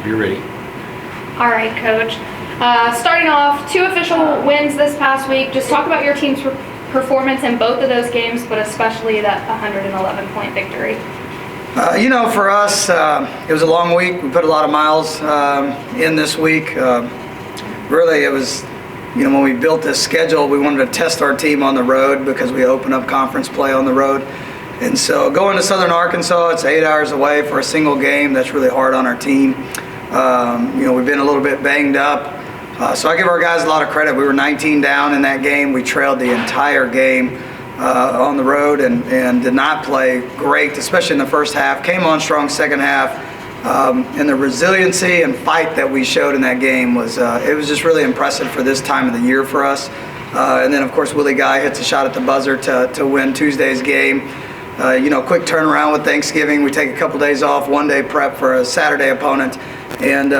You're ready. All right, Coach. Starting off, 2 official wins this past week. Just talk about your team's performance in both of those games, but especially that 111-point victory. For us, it was a long week. We put a lot of miles in this week. Really, it was, when we built this schedule, we wanted to test our team on the road because we open up conference play on the road. And so going to Southern Arkansas, it's 8 hours away for a single game. That's really hard on our team. We've been a little bit banged up. So I give our guys a lot of credit. We were 19 down in that game. We trailed the entire game on the road and did not play great, especially in the first half. Came on strong second half. And the resiliency and fight that we showed in that game was just really impressive for this time of the year for us. And then, of course, Willie Guy hits a shot at the buzzer to win Tuesday's game. Quick turnaround with Thanksgiving. We take a couple days off, 1 day prep for a Saturday opponent, and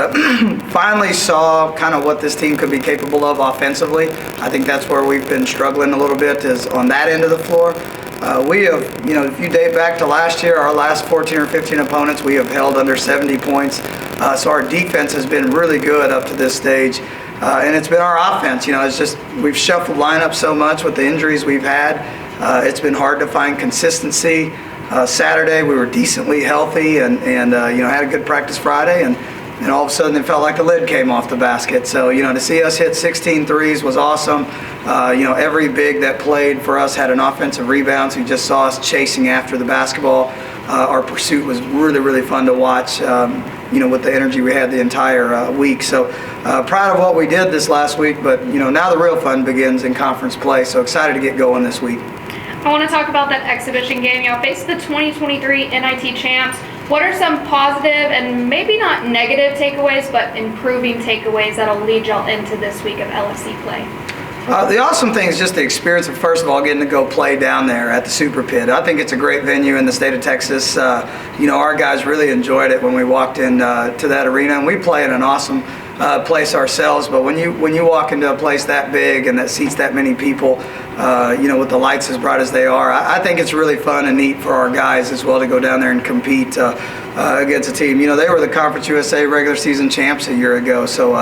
finally saw kind of what this team could be capable of offensively. I think that's where we've been struggling a little bit, is on that end of the floor. We have, if you date back to last year, our last 14 or 15 opponents, we have held under 70 points. So our defense has been really good up to this stage. And it's been our offense. It's just we've shuffled lineups so much with the injuries we've had. It's been hard to find consistency. Saturday we were decently healthy and had a good practice Friday, and all of a sudden it felt like the lid came off the basket. So to see us hit 16 threes was awesome. Every big that played for us had an offensive rebound, so you just saw us chasing after the basketball. Our pursuit was really, really fun to watch. With the energy we had the entire week. So proud of what we did this last week, but now the real fun begins in conference play. So excited to get going this week. I want to talk about that exhibition game. Y'all faced the 2023 NIT champs. What are some positive and maybe not negative takeaways, but improving takeaways that'll lead y'all into this week of LFC play? The awesome thing is just the experience of, first of all, getting to go play down there at the Super Pit. I think it's a great venue in the state of Texas. Our guys really enjoyed it when we walked in to that arena, and we play in an awesome place ourselves. But when you walk into a place that big and that seats that many people, with the lights as bright as they are, I think it's really fun and neat for our guys as well to go down there and compete against a team. They were the Conference USA regular season champs a year ago, so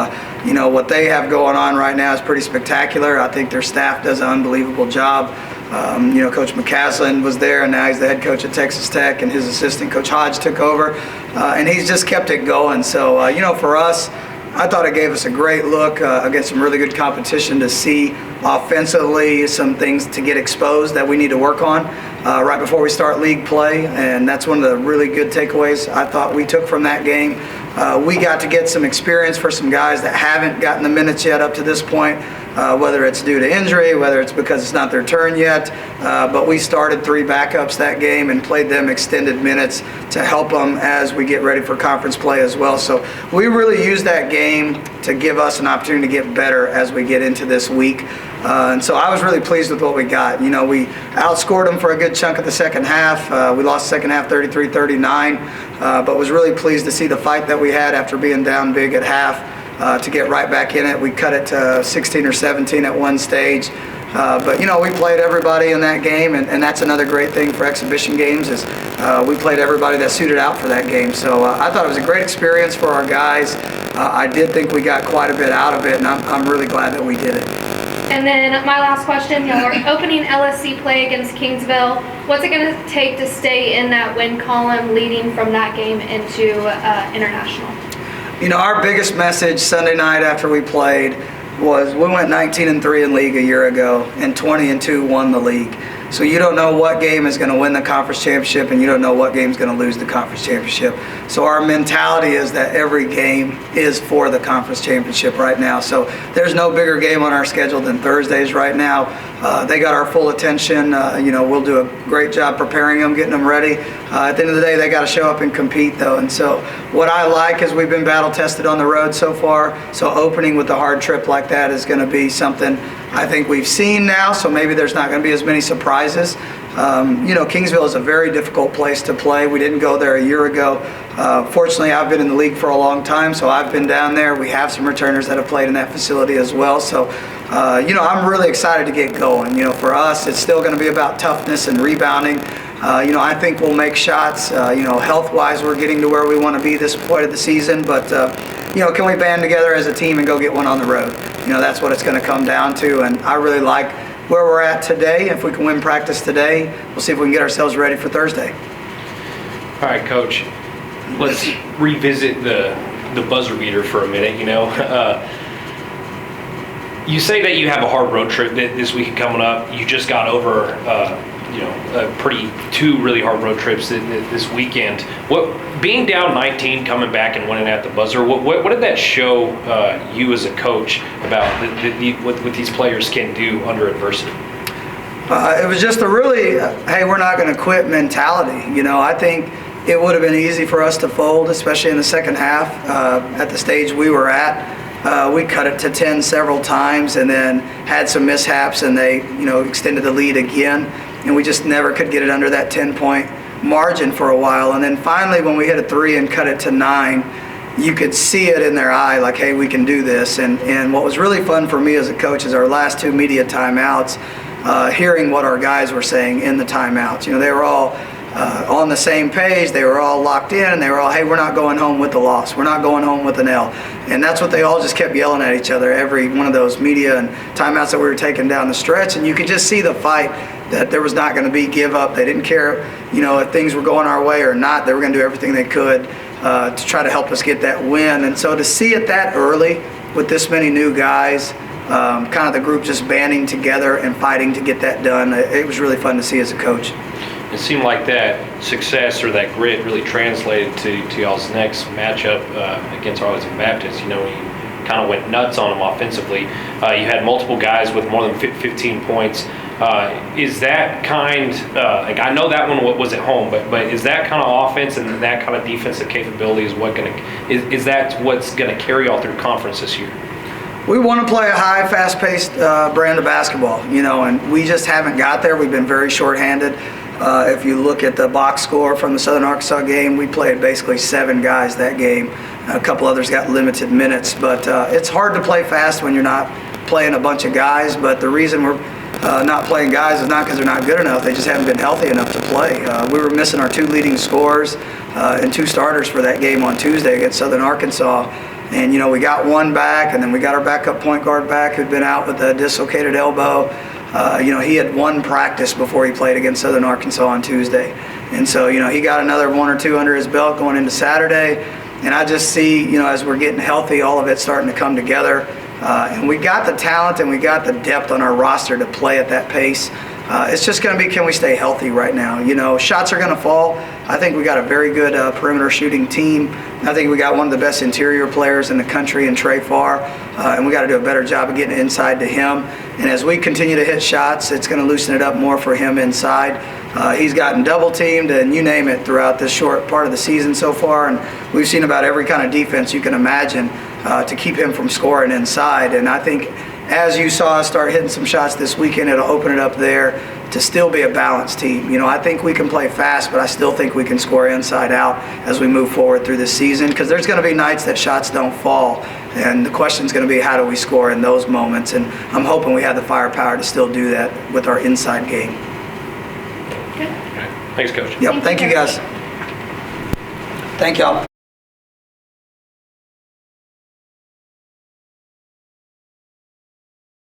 what they have going on right now is pretty spectacular. I think their staff does an unbelievable job. Coach McCaslin was there, and now he's the head coach at Texas Tech, and his assistant, Coach Hodge, took over, and he's just kept it going. So, for us, I thought it gave us a great look against some really good competition to see offensively some things to get exposed that we need to work on right before we start league play, and that's one of the really good takeaways I thought we took from that game. We got to get some experience for some guys that haven't gotten the minutes yet up to this point, whether it's due to injury, whether it's because it's not their turn yet, but we started 3 backups that game and played them extended minutes to help them as we get ready for conference play as well. So we really used that game to give us an opportunity to get better as we get into this week. And so I was really pleased with what we got. We outscored them for a good chunk of the second half. We lost the second half 33-39, but was really pleased to see the fight that we had after being down big at half to get right back in it. We cut it to 16 or 17 at one stage. But we played everybody in that game, and that's another great thing for exhibition games is we played everybody that suited out for that game. So I thought it was a great experience for our guys. I did think we got quite a bit out of it, and I'm really glad that we did it. And then my last question, y'all are opening LSC play against Kingsville. What's it going to take to stay in that win column leading from that game into international? Our biggest message Sunday night after we played was we went 19-3 in league a year ago, and 20-2 won the league. So you don't know what game is going to win the conference championship, and you don't know what game is going to lose the conference championship. So our mentality is that every game is for the conference championship right now. So there's no bigger game on our schedule than Thursdays right now. They got our full attention. We'll do a great job preparing them, getting them ready. At the end of the day, they got to show up and compete, though. And so what I like is we've been battle tested on the road so far. So opening with a hard trip like that is going to be something I think we've seen now. So maybe there's not going to be as many surprises. Kingsville is a very difficult place to play. We didn't go there a year ago. Fortunately, I've been in the league for a long time, so I've been down there. We have some returners that have played in that facility as well. So, I'm really excited to get going. For us, it's still going to be about toughness and rebounding. I think we'll make shots. Health-wise, we're getting to where we want to be this point of the season. But, can we band together as a team and go get one on the road? That's what it's going to come down to. And I really like where we're at today. If we can win practice today, we'll see if we can get ourselves ready for Thursday. All right, Coach. Let's revisit the buzzer beater for a minute. You say that you have a hard road trip this weekend coming up. You just got over, two really hard road trips this weekend. Being down 19, coming back and winning at the buzzer, what did that show you as a coach about what these players can do under adversity? It was just a really, hey, we're not going to quit mentality. I think it would have been easy for us to fold, especially in the second half at the stage we were at. We cut it to 10 several times and then had some mishaps, and they, extended the lead again. And we just never could get it under that 10-point margin for a while. And then finally, when we hit a 3 and cut it to 9, you could see it in their eye, like, hey, we can do this. And what was really fun for me as a coach is our last 2 media timeouts, hearing what our guys were saying in the timeouts. They were all on the same page. They were all locked in, and they were all, hey, we're not going home with the loss. We're not going home with an L. And that's what they all just kept yelling at each other, every one of those media and timeouts that we were taking down the stretch. And you could just see the fight, that there was not going to be give up. They didn't care, if things were going our way or not. They were going to do everything they could to try to help us get that win. And so to see it that early with this many new guys, kind of the group just banding together and fighting to get that done, it was really fun to see as a coach. It seemed like that success or that grit really translated to y'all's next matchup against Arlington Baptist. You kind of went nuts on them offensively. You had multiple guys with more than 15 points. Is that I know that one was at home, but is that kind of offense and that kind of defensive capability is that what's going to carry y'all through conference this year? We want to play a high, fast-paced brand of basketball, and we just haven't got there. We've been very shorthanded. If you look at the box score from the Southern Arkansas game, we played basically 7 guys that game. A couple others got limited minutes, but it's hard to play fast when you're not playing a bunch of guys. But the reason we're not playing guys is not because they're not good enough. They just haven't been healthy enough to play. We were missing our 2 leading scorers and 2 starters for that game on Tuesday against Southern Arkansas. And, we got one back, and then we got our backup point guard back who'd been out with a dislocated elbow. He had 1 practice before he played against Southern Arkansas on Tuesday. And so, he got another 1 or 2 under his belt going into Saturday. And I just see, as we're getting healthy, all of it starting to come together. And we got the talent and we got the depth on our roster to play at that pace. It's just going to be, can we stay healthy right now? Shots are going to fall. I think we got a very good perimeter shooting team. I think we got one of the best interior players in the country in Trey Farr, and we got to do a better job of getting inside to him. And as we continue to hit shots, it's going to loosen it up more for him inside. He's gotten double teamed and you name it throughout this short part of the season so far, and we've seen about every kind of defense you can imagine to keep him from scoring inside. And I think as you saw us start hitting some shots this weekend, it'll open it up there to still be a balanced team. I think we can play fast, but I still think we can score inside out as we move forward through this season, because there's going to be nights that shots don't fall, and the question's going to be how do we score in those moments, and I'm hoping we have the firepower to still do that with our inside game. Good. Thanks, Coach. Yep, thank you guys. Thank y'all.